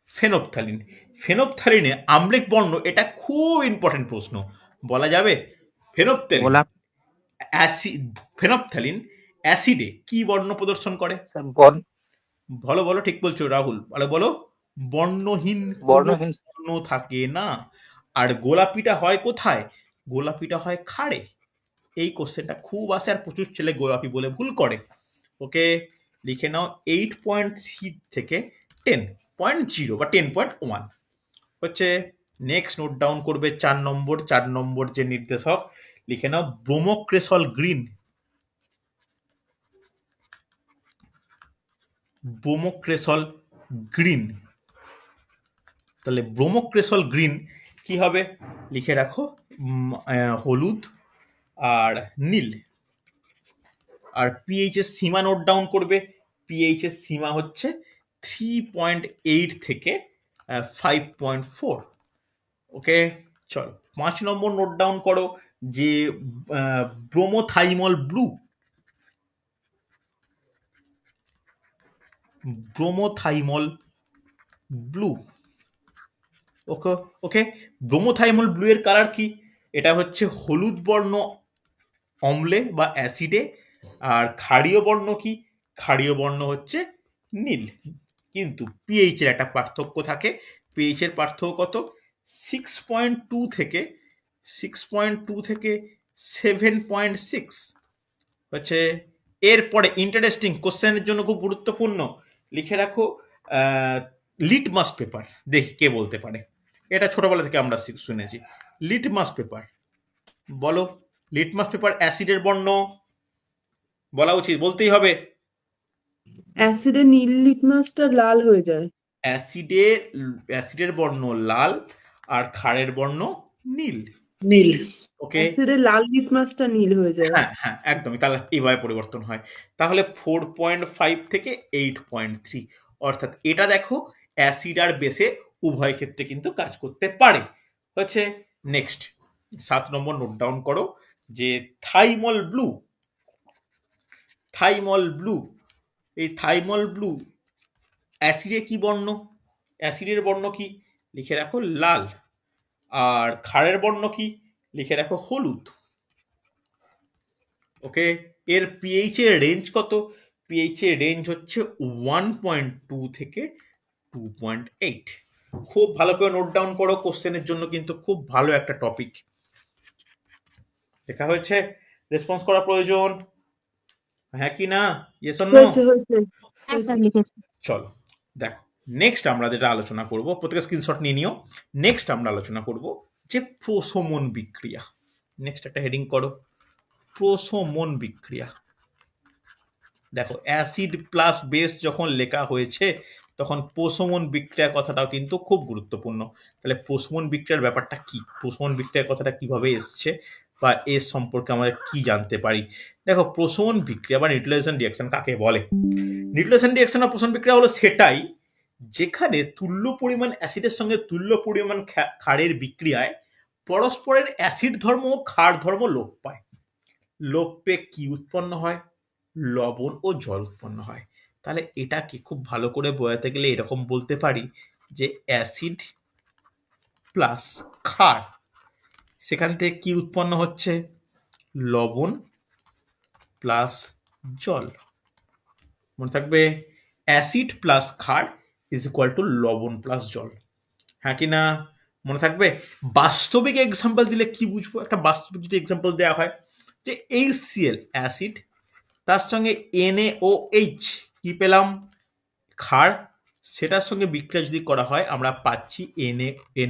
ফেনপথ্যালিন, ফেনপথ্যালিনে আম্লিক বর্ণ, এটা খুব ইম্পর্টেন্ট প্রশ্ন। বলা যাবে ফেনপথ্যালিন গোলাপ অ্যাসিড, ফেনপথ্যালিন অ্যাসিডে কি বর্ণ প্রদর্শন করে? বন বলো বলো, ঠিক বলছো রাহুল, বলো বলো। বর্ণহীন কোনো বর্ণহীন বর্ণ থাকে না। আর গোলাপিটা হয় কোথায়? গোলাপিটা হয় ক্ষারে। এই কোশ্চেনটা খুব আসে, আর প্রচুর ছেলে গোলাপি বলে ভুল করে। ওকে, লিখে নাও 8.3 থেকে 10.0 বা 10.1 হচ্ছে। নেক্সট নোট ডাউন করবে ৪ নম্বর। ৪ নম্বর যে নির্দেশক, লিখে নাও ব্রোমোক্রেসল গ্রিন। ব্রোমোক্রেসল গ্রিন। তাহলে ব্রোমোক্রেসল গ্রিন কি হবে? লিখে রাখো হলুদ আর নীল। আর পিএইচ এর সীমা নোট ডাউন করবে। পিএইচ এর সীমা হচ্ছে 3.8 থেকে 5.4। ওকে, চলো ৫ নম্বর নোট ডাউন করো যে ব্রোমোথাইমল ব্লু। ব্রোমোথাইমল ব্লু। ওকে ওকে, ব্রোমোথাইমল ব্লু এর কালার কি? এটা হচ্ছে হলুদ বর্ণ অম্লে বা অ্যাসিডে। আর ক্ষারীয় বর্ণ কি? ক্ষারীয় বর্ণ হচ্ছে নীল। কিন্তু পিএইচ এর একটা পার্থক্য থাকে। পিএইচ এর পার্থক্য কত? 6.2 থেকে 7.6 হচ্ছে। এরপরে ইন্টারেস্টিং কোশ্চেনের জন্য খুব গুরুত্বপূর্ণ, লিখে রাখো লিটমাস পেপার। দেখি কে বলতে পারে। এটা ছোটবেলা থেকে আমরা শুনেছি। লিটমাস পেপার, বলো। লিটমাস পেপার অ্যাসিডের বর্ণ বলা উচিত, বলতেই হবে। অ্যাসিডে নীল লিটমাসটা লাল হয়ে যায়। অ্যাসিডের বর্ণ লাল আর ক্ষারের বর্ণ নীল। নীল। ওকে, অ্যাসিডে লাল লিটমাসটা নীল হয়ে যায়। হ্যাঁ হ্যাঁ একদমই, কালার এইভাবে পরিবর্তন হয়। তাহলে 4.5 থেকে 8.3, অর্থাৎ এটা দেখো অ্যাসিড আর বেসে উভয় ক্ষেত্রে কিন্তু কাজ করতে পারে। হচ্ছে নেক্সট ৭ নম্বর নোট ডাউন করো যে থাইমল ব্লু। থাইমল ব্লু, এই থাইমল ব্লু অ্যাসিডে কি বর্ণ? অ্যাসিডের বর্ণ কি? লিখে রাখো লাল। আর ক্ষারের বর্ণ কি? লিখে রাখো হলুদ। ওকে, এর পিএইচ এর রেঞ্জ কত? পিএইচ এর রেঞ্জ হচ্ছে 1.2 থেকে 2.8। খুব ভালো করে নোট ডাউন করো, কোশ্চেনের জন্য কিন্তু খুব ভালো একটা টপিক। লেখা হয়েছে? রেসপন্স করা প্রয়োজন, হ্যাঁ কি না? Yes or no? হয়েছে হয়েছে হয়েছে। চলো দেখো, নেক্সট আমরা যেটা আলোচনা করব, প্রত্যেকে স্ক্রিনশট নিয়ে নিও। নেক্সট আমরা আলোচনা করব যে প্রশমন বিক্রিয়া। নেক্সট একটা হেডিং করো, প্রশমন বিক্রিয়া। দেখো অ্যাসিড প্লাস বেস যখন লেখা হয়েছে তখন প্রশমন বিক্রিয়া কথাটাও কিন্তু খুব গুরুত্বপূর্ণ। তাহলে প্রশমন বিক্রিয়ার ব্যাপারটা কি? প্রশমন বিক্রিয়ার কথাটা কিভাবে এসছে? বা এর সম্পর্কে আমরা কি জানতে পারি? দেখো, প্রশমন বিক্রিয়া বা নিউট্রালাইজেশন রিঅ্যাকশন কাকে বলে? নিউট্রালাইজেশন রিঅ্যাকশন বা প্রশমন বিক্রিয়া হলো সেটাই যেখানে তুল্য পরিমাণ অ্যাসিডের সঙ্গে তুল্য পরিমাণ ক্ষারের বিক্রিয়ায় পরস্পরের অ্যাসিড ধর্ম ও ক্ষার ধর্ম লোপ পায়। লোপ পেয়ে কি উৎপন্ন হয়? লবণ ও জল উৎপন্ন হয়। তাহলে এটাকে খুব ভালো করে বোঝাতে গেলে এরকম বলতে পারি যে অ্যাসিড প্লাস ক্ষার, সেখান থেকে কি উৎপন্ন হচ্ছে? লবণ প্লাস জল। মনে থাকবে, অ্যাসিড প্লাস ক্ষার ইজ ইকুয়াল টু লবণ প্লাস জল। হ্যাঁ কি না? মনে থাকবে? বাস্তবিক এক্সাম্পল দিলে কি বুঝবো? একটা বাস্তবিক যদি এক্সাম্পল দেওয়া হয় যে HCl অ্যাসিড, তার সঙ্গে NaOH কি পেলাম? ক্ষার। সেটার সঙ্গে বিক্রিয়া যদি করা হয় আমরা পাচ্ছি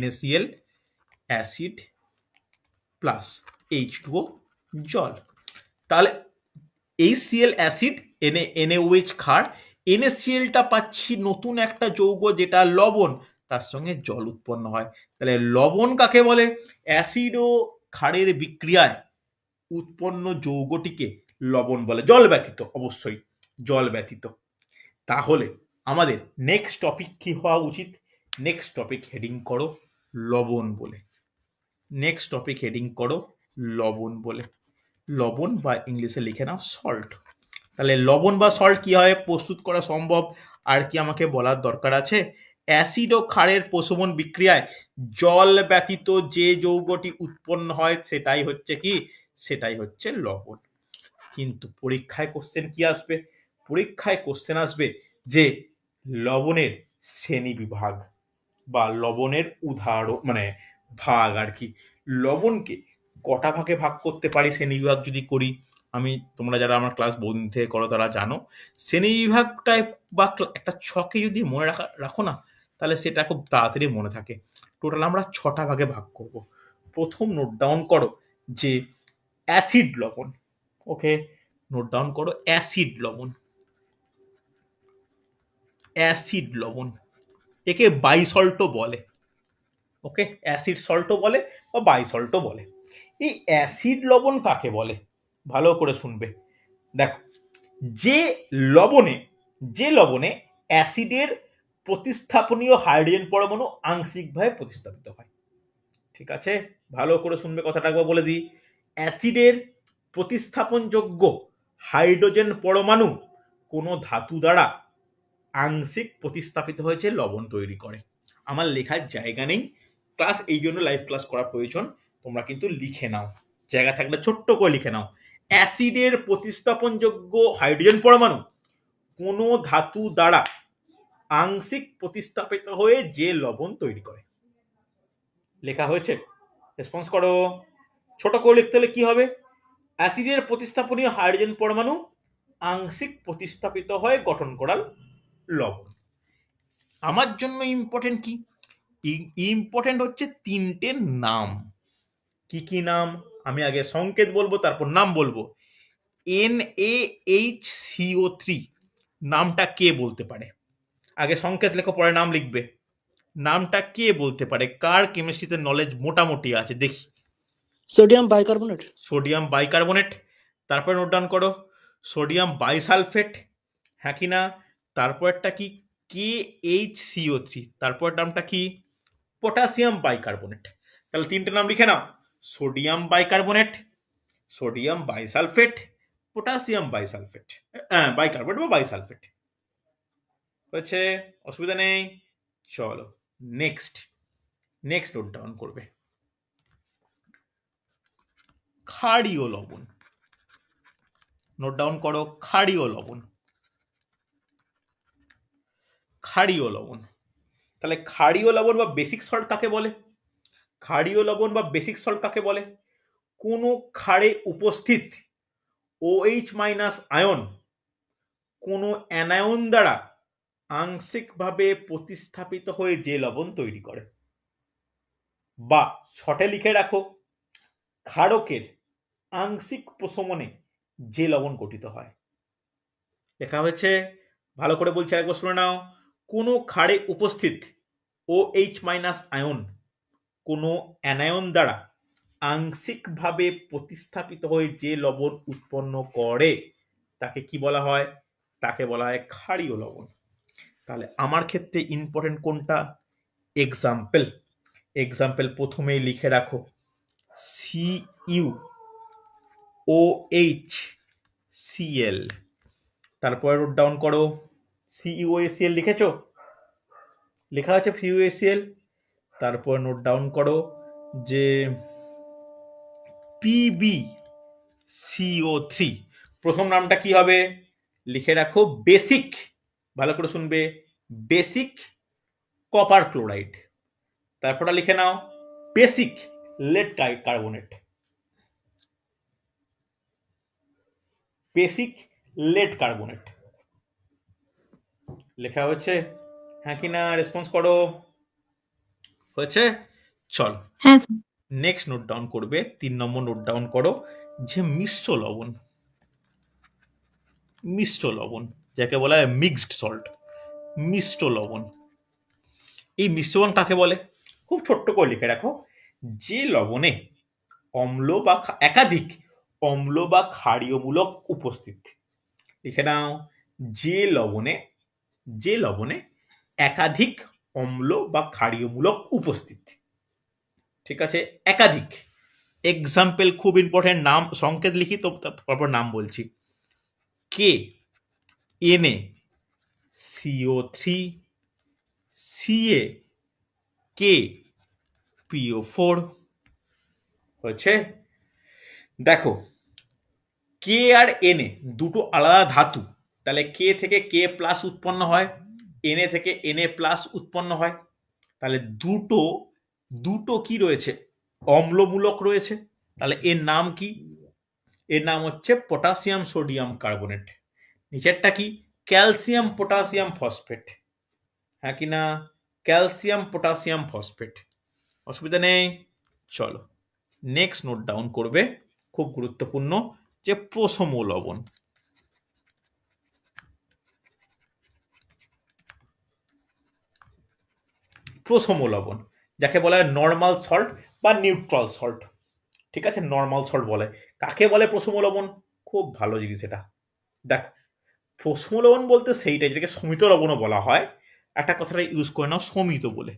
NaCl অ্যাসিড প্লাস H2O জল। তাহলে HCl অ্যাসিড, NaOH ক্ষার, NaClটা পাচ্ছি নতুন একটা যৌগ যেটা লবণ, তার সঙ্গে জল উৎপন্ন হয়। তাহলে লবণ কাকে বলে? অ্যাসিড ও ক্ষারের বিক্রিয়ায় উৎপন্ন যৌগটিকে লবণ বলে, জল ব্যতীত, অবশ্যই জল ব্যতীত। তাহলে আমাদের নেক্সট টপিক কি হওয়া উচিত? নেক্সট টপিক হেডিং করো লবণ বলে। নেক্সট টপিক হেডিং করো লবণ বলে। লবণ বা ইংলিশে লিখে নাও সল্ট। তাহলে লবণ বা সল্ট কিভাবে প্রস্তুত করা সম্ভব আর কি আমাকে বলার দরকার আছে? অ্যাসিড ও ক্ষারের প্রশমন বিক্রিয়ায় জল ব্যতীত যে যৌগটি উৎপন্ন হয় সেটাই হচ্ছে কি? সেটাই হচ্ছে লবণ। কিন্তু পরীক্ষায় কোশ্চেন কি আসবে? পরীক্ষায় কোশ্চেন আসবে যে লবণের শ্রেণী বিভাগ বা লবণের উদাহরণ, মানে ভাগ আর কি। লবণকে কটা ভাগে ভাগ করতে পারি শ্রেণী বিভাগ যদি করি? আমি, তোমরা যারা আমার ক্লাস বহুদিন থেকে করো তারা জানো, শ্রেণী বিভাগটায় বা একটা ছকে যদি মনে রাখো না, তাহলে সেটা খুব তাড়াতাড়ি মনে থাকে। টোটাল আমরা 6টা ভাগে ভাগ করব। প্রথম নোট ডাউন করো যে অ্যাসিড লবণ। ওকে, নোট ডাউন করো অ্যাসিড লবণ। অ্যাসিড লবণ, একে বাইসল্টও বলে। ওকে, অ্যাসিড সল্টও বলে বা বাইসল্টও বলে। এই অ্যাসিড লবণ কাকে বলে? ভালো করে শুনবে। দেখো, যে লবণে অ্যাসিডের প্রতিস্থাপনীয় হাইড্রোজেন পরমাণু আংশিকভাবে প্রতিস্থাপিত হয়। ঠিক আছে, ভালো করে শুনবে, কথাটা একবার বলে দিই। অ্যাসিডের প্রতিস্থাপনযোগ্য হাইড্রোজেন পরমাণু কোনো ধাতু দ্বারা আংশিক প্রতিস্থাপিত হয়েছে লবণ তৈরি করে। আমার লেখার জায়গা নেই, ক্লাস এই জন্য লাইভ ক্লাস করা প্রয়োজন। তোমরা কিন্তু লিখে নাও, জায়গা থাকলে ছোট্ট করে লিখে নাও। অ্যাসিডের প্রতিস্থাপনযোগ্য হাইড্রোজেন পরমাণু কোনো ধাতু দ্বারা আংশিক প্রতিস্থাপিত হয়ে যে লবণ তৈরি করে। লেখা হয়েছে? রেসপন্স করো। ছোট করে লিখতে হলে কি হবে? অ্যাসিডের প্রতিস্থাপনীয় হাইড্রোজেন পরমাণু আংশিক প্রতিস্থাপিত হয়ে গঠন করা লবণ। আমার জন্য ইম্পর্টেন্ট কি? ইম্পর্টেন্ট হচ্ছে 3টে নাম। কি কি নাম? আমি আগে সংকেত বলবো, তারপর নাম বলবো। NaHCO3 নামটা কে বলতে পারে? আগে সংকেত লেখো, পরে নাম লিখবে। নামটা কে বলতে পারে? কার কেমিস্ট্রিতে নলেজ মোটামুটি আছে দেখি? Sodium bicarbonate. Sodium bicarbonate. তারপরে নোট ডাউন করো সোডিয়াম বাইসালফেট। হ্যাঁ কি না? তারপরটা কি? KHCO3। তারপর নামটা কি? Potassium bicarbonate. তাহলে 3টে নাম লিখে নাও: sodium bicarbonate, sodium bisulphate, potassium bisulphate, bicarbonate বা বাইসালফেট। হয়েছে? অসুবিধা নেই। চলো নেক্সট নোট ডাউন করবে ক্ষারীয় লবণ। নোট ডাউন করো ক্ষারীয় লবণ। ক্ষারীয় লবণ। তাহলে ক্ষারীয় লবণ বা বেসিক সল্ট কাকে বলে? ক্ষারীয় লবণ বা বেসিক সল্ট কাকে বলে? কোনো ক্ষারে উপস্থিত OH মাইনাস আয়ন কোনো অ্যানায়ন দ্বারা আংশিকভাবে প্রতিস্থাপিত হয়ে যে লবণ তৈরি করে। বা শর্টে লিখে রাখো, ক্ষারকের আংশিক প্রশমনে যে লবণ গঠিত হয়। লেখা হয়েছে? ভালো করে বলছি, একবার শুনে নাও। কোনো ক্ষারে উপস্থিত OH মাইনাস আয়ন কোনো অ্যানায়ন দ্বারা আংশিকভাবে প্রতিস্থাপিত হয়ে যে লবণ উৎপন্ন করে তাকে কি বলা হয়? তাকে বলা হয় ক্ষারীয় লবণ। তাহলে আমার ক্ষেত্রে ইম্পর্টেন্ট কোনটা? এক্সাম্পল। এক্সাম্পল প্রথমেই লিখে রাখো CuOH, তারপরে নোট ডাউন করো CuOHCl। লিখেছো? লেখা আছে CuOHCl। তারপর নোট ডাউন করো যে PbCO3। প্রথম নামটা কি হবে? লিখে রাখো বেসিক, ভালো করে শুনবে, বেসিক কপার ক্লোরাইড। তারপরটা লিখে নাও basic lead carbonate. Basic lead carbonate লেখা হয়েছে? হ্যাঁ কি না? রেসপন্স করো। হয়েছে? চল হ্যাঁ স্যার। নেক্সট নোট ডাউন করবে 3 নম্বর নোট ডাউন করো যে মিশ্র লবণ। মিশ্র লবণ যাকে বলা হয় মিক্সড সল্ট। মিশ্র লবণ, এই মিশ্র লবণ কাকে বলে? খুব ছোট্ট করে লিখে রাখো, যে লবণে অম্ল বা একাধিক অম্ল বা ক্ষারীয়মূলক উপস্থিত। লিখে নাও যে লবণে একাধিক অম্ল বা ক্ষারীয়মূলক উপস্থিত। ঠিক আছে? একাধিক। এক্সাম্পল খুব ইম্পর্টেন্ট, নাম সংকেত লিখি তো তারপর নাম বলছি। KNaCO3, CaKPO4। হয়েছে? দেখো কে আর এনএ দুটো আলাদা ধাতু, তাহলে কে থেকে কে প্লাস উৎপন্ন হয়, এনএ থেকে এনএ প্লাস উৎপন্ন হয়। তাহলে দুটো কি রয়েছে? অম্লমূলক রয়েছে। তাহলে এর নাম কি? এর নাম হচ্ছে পটাশিয়াম সোডিয়াম কার্বনেট। নিচেরটা কি? Calcium potassium phosphate. হ্যাঁ কি না? Calcium potassium phosphate. অসুবিধা নেই। চলো নেক্সট নোট ডাউন করবে, খুব গুরুত্বপূর্ণ, যে প্রশম লবণ। প্রশম লবণ যাকে বলা হয় নর্মাল সল্ট বা নিউট্রাল সল্ট। ঠিক আছে? নর্মাল সল্ট বলে। কাকে বলে প্রশম লবণ? খুব ভালো জিনিস এটা। দেখো প্রশম লবণ বলতে সেইটাই যেটাকে সমিত লবণও বলা হয়। একটা কথাটা ইউজ করে নাও সমিত বলে,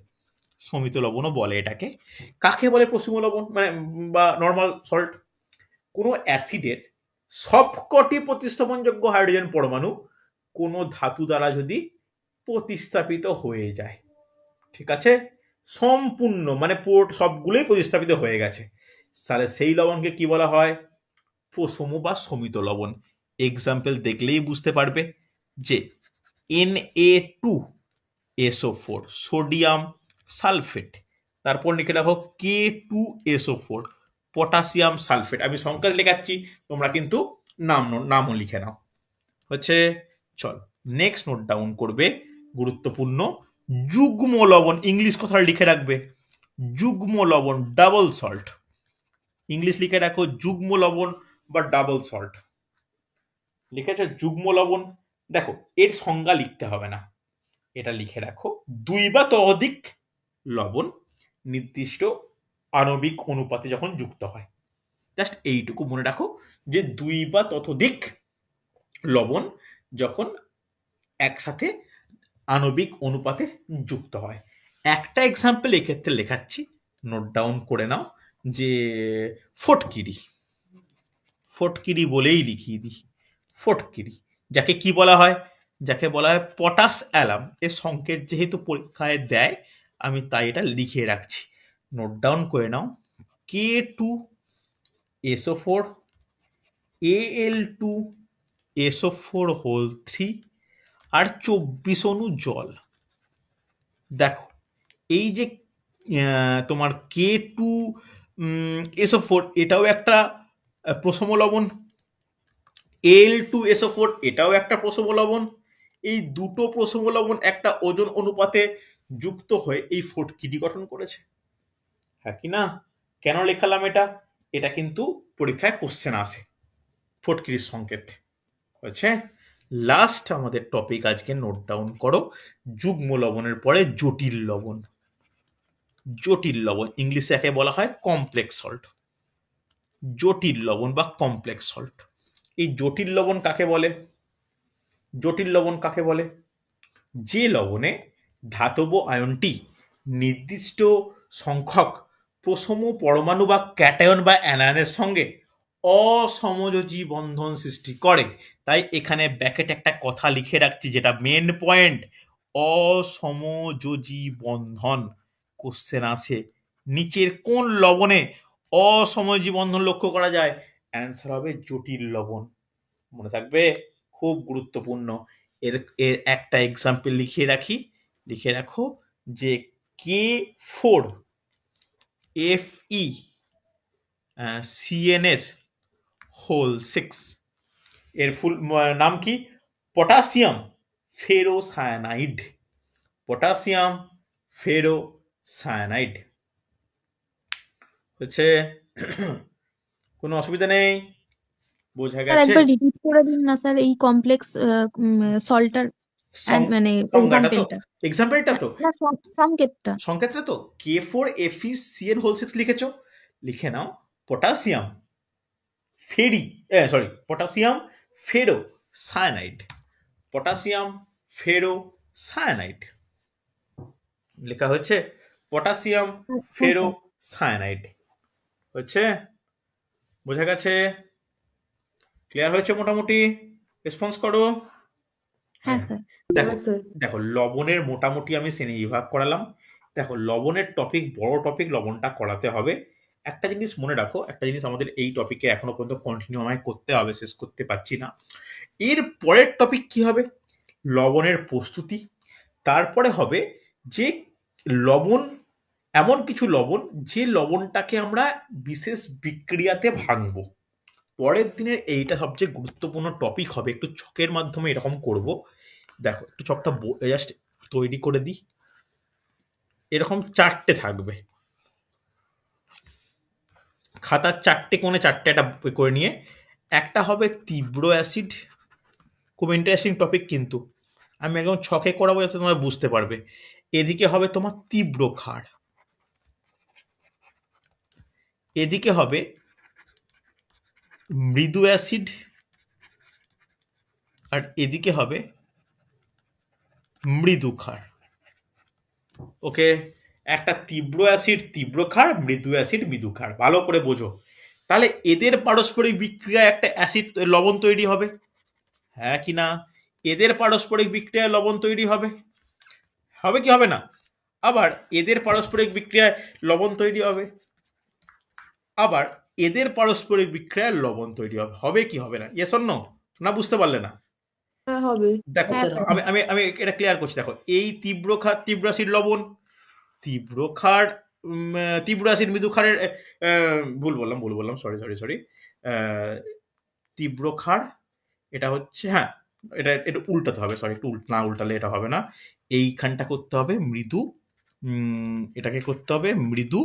সমিত লবণও বলে এটাকে। কাকে বলে প্রশম লবণ মানে বা নর্মাল সল্ট? কোনো অ্যাসিডের সবকটি প্রতিস্থাপনযোগ্য হাইড্রোজেন পরমাণু কোনো ধাতু দ্বারা যদি প্রতিস্থাপিত হয়ে যায়, ঠিক আছে, সম্পূর্ণ মানে সবগুলোই প্রতিস্থাপিত হয়ে গেছে, তাহলে সেই লবণকে কি বলা হয়? প্রশম বা সমিত লবণ। এক্সাম্পল দেখলেই বুঝতে পারবে যে Na2SO4 সোডিয়াম সালফেট, তারপর লিখে রাখো K2SO4 পটাশিয়াম সালফেট। আমি সংকেত লেখাচ্ছি, তোমরা কিন্তু নামও লিখে নাও। হচ্ছে? চল নেক্সট নোট ডাউন করবে, গুরুত্বপূর্ণ, যুগ্ম লবণ। ইংলিশ কথাটা লিখে রাখবে, যুগ্ম লবণ, ডাবল সল্ট। ইংলিশ লিখে রাখো যুগ্ম লবণ বা ডাবল সল্ট। লিখেছে যুগ্ম লবণ। দেখো এর সংজ্ঞা লিখতে হবে না, এটা লিখে রাখো দুই বা ততোধিক লবণ নির্দিষ্ট আণবিক অনুপাতে যখন যুক্ত হয়। জাস্ট এইটুকু মনে রাখো যে দুই বা ততোধিক লবণ যখন একসাথে আণবিক অনুপাতে যুক্ত হয়। একটা এক্সাম্পল এক্ষেত্রে লেখাচ্ছি, নোট ডাউন করে নাও, যে ফটকিরি। ফটকিরি বলেই লিখিয়ে দিই, ফটকিরি যাকে কি বলা হয়? যাকে বলা হয় পটাশ অ্যালাম। এর সংকেত যেহেতু পরীক্ষায় দেয় আমি তাই এটা লিখে রাখছি, নোট ডাউন করে নাও। K2SO4 Al2SO4 হোল 3 আর 24 অণু জল। দেখো এই যে তোমার K2SO4 এটাও একটা প্রশম লবণ, Al2SO4 এটাও একটা প্রশম লবণ। এই দুটো প্রশম লবণ একটা ওজন অনুপাতে যুক্ত হয়ে এই ফটকিরি গঠন করেছে। হ্যাঁ কি না? কেন লেখালাম এটা? এটা কিন্তু পরীক্ষায় কোশ্চেন আসে, ফটকিরির সংকেত। হয়েছে? লাস্ট আমাদের টপিক আজকে নোট ডাউন করো, যুগ্ম লবণের পরে জটিল লবণ। জটিল লবণ ইংলিশে একে বলা হয় কমপ্লেক্স সল্ট। জটিল লবণ বা কমপ্লেক্স সল্ট। এই জটিল লবণ কাকে বলে? জটিল লবণ কাকে বলে? যে লবণে ধাতব আয়নটি নির্দিষ্ট সংখ্যক প্রশম পরমাণু বা ক্যাটায়ন বা অ্যানায়নের সঙ্গে অসমযোজী বন্ধন সৃষ্টি করে। তাই এখানে ব্যাকেটে একটা কথা লিখে রাখছি, যেটা মেন পয়েন্ট, অসমযোজী বন্ধন। কোশ্চেন আসে, নিচের কোন লবণে অসমযোজী বন্ধন লক্ষ্য করা যায়? অ্যান্সার হবে জটিল লবণ। মনে থাকবে, খুব গুরুত্বপূর্ণ। এর এর একটা এক্সাম্পল লিখে রাখো যে K4 Fe CN এর হোল 6 এর ফুল নাম কি? Potassium ferrocyanide. পটাশিয়াম ফেরোসায়ানাইড হচ্ছে। কোনো অসুবিধা নেই, বোঝা স্যার গেছে? একবার রিপিট করে দিন না স্যার এই কমপ্লেক্স সল্টার মানে সংজ্ঞাটা তো, এক্সাম্পলটা। এক্সাম্পলটা তো, না সংকেতটা। সংকেতটা তো K4 Fe CN হোল 6 লিখেছো, লিখে নাও potassium potassium ferrocyanide. Potassium ferrocyanide লেখা হয়েছে, পটাশিয়াম ফেরো সায়ানাইড হচ্ছে। বোঝা গেছে? ক্লিয়ার হয়েছে মোটামুটি? রেসপন্স করো। হ্যাঁ স্যার। দেখো হ্যাঁ স্যার। দেখো লবণের মোটামুটি আমি শ্রেণী বিভাগ করালাম। দেখো লবণের টপিক, বড় টপিক, লবণটা করাতে হবে। একটা জিনিস মনে রাখো, একটা জিনিস আমাদের এই টপিকে এখনো পর্যন্ত কন্টিনিউ আমায় করতে হবে, শেষ করতে পারছি না। এর পরের টপিক কি হবে? লবণের প্রস্তুতি। তারপরে হবে যে লবণ, এমন কিছু লবণ যে লবণটাকে আমরা বিশেষ বিক্রিয়াতে ভাঙবো। পরের দিনের এইটা সবচেয়ে গুরুত্বপূর্ণ টপিক হবে। একটু ছকের মাধ্যমে এরকম করব। দেখো একটু ছকটা জাস্ট তৈরি করে দিই। এরকম 4টে থাকবে, খাতার 4টে কোণে 4টে একটা করে নিয়ে, একটা হবে তীব্র অ্যাসিড। খুব ইন্টারেস্টিং টপিক, কিন্তু আমি একদম ছকে করাবো যাতে তোমরা বুঝতে পারবে। এদিকে হবে তোমার তীব্র ক্ষার, এদিকে হবে মৃদু অ্যাসিড, আর এদিকে হবে মৃদু ক্ষার। ওকে, একটা তীব্র অ্যাসিড তীব্র ক্ষার, মৃদু অ্যাসিড মৃদু ক্ষার, ভালো করে বোঝো। তাহলে এদের পারস্পরিক বিক্রিয়ায় একটা অ্যাসিড লবণ তৈরি হবে, হ্যাঁ কি না? এদের পারস্পরিক বিক্রিয়ায় লবণ তৈরি হবে, হবে কি হবে না? আবার এদের পারস্পরিক বিক্রিয়ায় লবণ তৈরি হবে, আবার এদের পারস্পরিক বিক্রিয়ায় লবণ তৈরি হবে, হবে কি হবে না? Yes or no? না বুঝতে পারলে না? হ্যাঁ হবে। দেখো হ্যাঁ, স্যার আমি আমি আমি এটা ক্লিয়ার করছি। দেখো এই তীব্র ক্ষার তীব্র অ্যাসিড লবণ, তীব্র ক্ষার তীব্র অ্যাসিড মৃদু ক্ষারের ভুল বললাম, সরি। তীব্র ক্ষার এটা হচ্ছে, হ্যাঁ এটা এটা উল্টাতে হবে, সরি, একটু না উল্টালে এটা হবে না। এইখানটা করতে হবে মৃদু, এটাকে করতে হবে মৃদু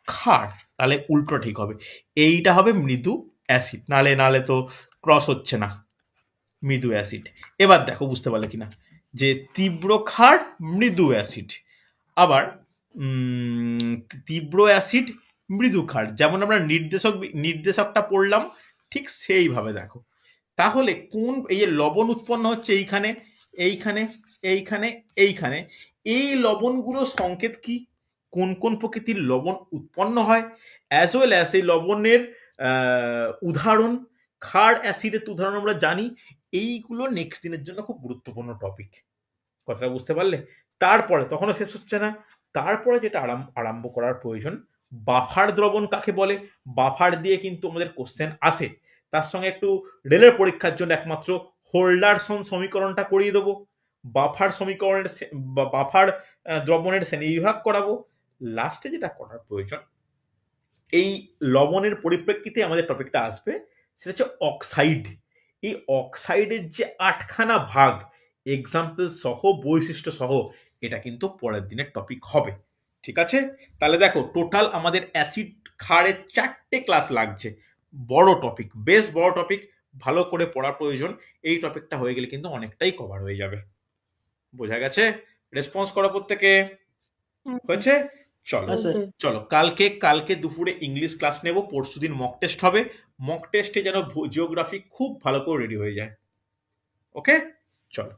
ক্ষার, তাহলে উল্টো ঠিক হবে। এইটা হবে মৃদু অ্যাসিড, নালে তো ক্রস হচ্ছে না, মৃদু অ্যাসিড। এবার দেখো বুঝতে পারলে কিনা যে তীব্র ক্ষার মৃদু অ্যাসিড, আবার তীব্র অ্যাসিড মৃদু ক্ষার, যেমন আমরা নির্দেশকটা পড়লাম ঠিক সেইভাবে দেখো। তাহলে কোন এই যে লবণ উৎপন্ন হচ্ছে এইখানে এইখানে এইখানে এইখানে, এই লবণগুলো সংকেত কি, কোন কোন প্রকৃতির লবণ উৎপন্ন হয়, অ্যাজ ওয়েল অ্যাজ এই লবণের উদাহরণ, ক্ষার অ্যাসিডের উদাহরণ আমরা জানি। এইগুলো নেক্সট দিনের জন্য খুব গুরুত্বপূর্ণ টপিক। কথাটা বুঝতে পারলে? তারপরে তখনও শেষ হচ্ছে না, তারপরে যেটা আরম্ভ করার প্রয়োজন, বাফার দ্রবণ কাকে বলে? বাফার দিয়ে কিন্তু আমাদের কোশ্চেন আসে। তার সঙ্গে একটু রেলের পরীক্ষার জন্য একমাত্র হোল্ডারসন সমীকরণটা করিয়ে দেবো, বাফার সমীকরণের বাফার দ্রবণের শ্রেণীবিভাগ করাবো। লাস্টে যেটা করার প্রয়োজন, এই লবণের পরিপ্রেক্ষিতে আমাদের টপিকটা আসবে, সেটা হচ্ছে অক্সাইড। এই অক্সাইডের যে 8খানা ভাগ, এক্সাম্পল সহ, বৈশিষ্ট্য সহ, এটা কিন্তু পরের দিনের টপিক হবে। ঠিক আছে? তাহলে দেখো টোটাল আমাদের অ্যাসিড ক্ষারের 4টে ক্লাস লাগছে। বড় টপিক, বেশ বড় টপিক, ভালো করে পড়া প্রয়োজন। এই টপিকটা হয়ে গেলে কিন্তু অনেকটাই কভার হয়ে যাবে। বোঝা গেছে? রেসপন্স করা প্রত্যেকে হয়েছে? চলো হ্যাঁ স্যার স্যার চলো কালকে দুপুরে ইংলিশ ক্লাস নেব, পরশুদিন মক টেস্ট হবে। মক টেস্টে যেন জিওগ্রাফি খুব ভালো করে রেডি হয়ে যায়। ওকে, চলো।